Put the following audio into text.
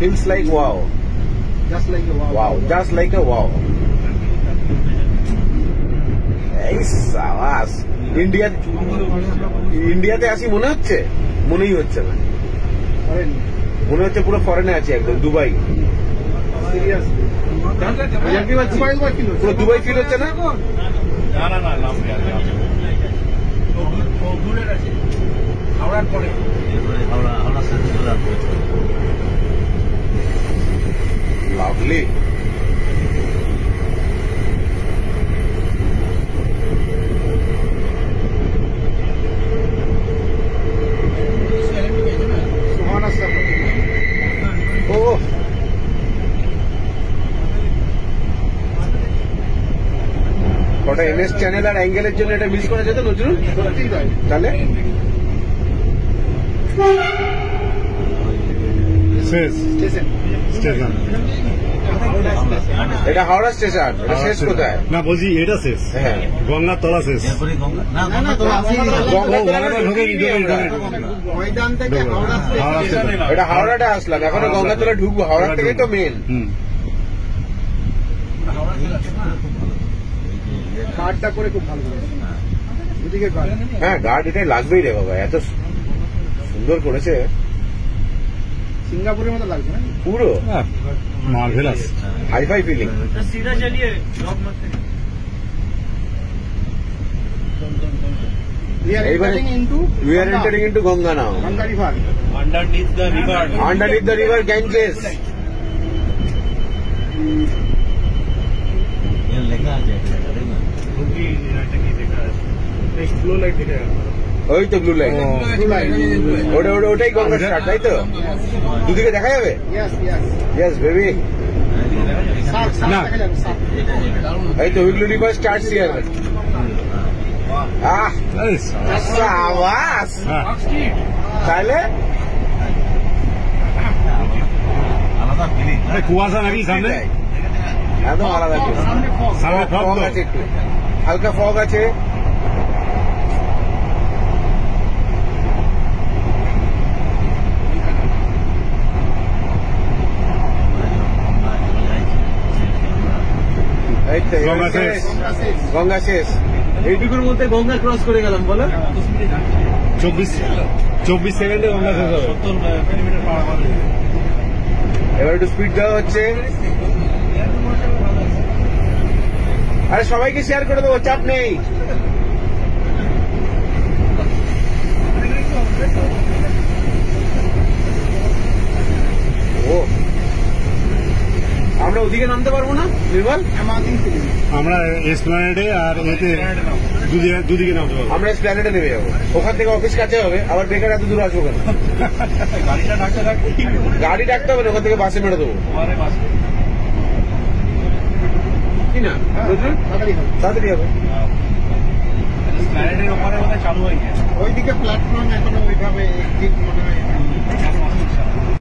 feels like wow. Just like a wow. Wow, just like a wow. এই সাবাস ইন্ডিয়াতে আসি মনে হচ্ছে? মনেই হচ্ছে না, মনে হচ্ছে পুরো ফরেনে আছি একদম, দুবাই। পুরো দুবাই ফিল হচ্ছে না? লাভলি। ওটা এনএস চ্যানেল আর অ্যাঙ্গেলের জন্য এটা মিস করা যেত নজরুল, তাহলে এটা হাওড়া স্টেশন, এটা শেষ কোথায়? না বলছি এটা শেষ, হ্যাঁ গঙ্গার তলা শেষ। এটা হাওড়াটা আসলাম, এখন গঙ্গাতলা ঢুকবো, হাওড়া থেকেই তো মেন। গার্ডটা করে খুব ভালো, হ্যাঁ গার্ড এটাই লাগবেই রে বাবা, এত সুন্দর করেছে, সিঙ্গাপুরের মতো লাগছে না পুরো marvellous hi fi feeling. We are entering into Ganga now. Ganga river. Underneath the river Ganges. ওই তো ব্লু লাইট, ওটাই গঙ্গা স্টার্ট, তাই তো? দুদিকে দেখা যাবে? Yes baby. এই তো উইগলু রিভার স্টার্টস হিয়ার। সাবাস, তাহলে কুয়াশা নাকি সামনে, একদম আলাদা, সামনে ফগ আছে, একটু হালকা ফগ আছে। গঙ্গা শেষ, এইটুকুর মধ্যে গঙ্গা ক্রস করে গেলাম বলো। 24 সেকেন্ডে গঙ্গা শেষ হবে। এবার একটু স্পিড দেওয়া হচ্ছে, আরে সবাইকে শেয়ার করে দেবো, চাপ নেই। ও আমরা ওদিকে নামতে পারবো না নির্মল? আমরা এসপ্ল্যানেডে আর এতে দুদিকে নামতে পারবো। আমরা এসপ্ল্যানেডে নেমে যাবো, ওখান থেকে অফিস কাছে হবে, আবার বেকার এত দূর আসবো কেন? গাড়ি ডাকতে হবে না, ওখান থেকে বাসে মেরে দেবো। কি না তাড়াতাড়ি হবে। ওইদিকে প্ল্যাটফর্ম এখনো ওইভাবে মনে হয়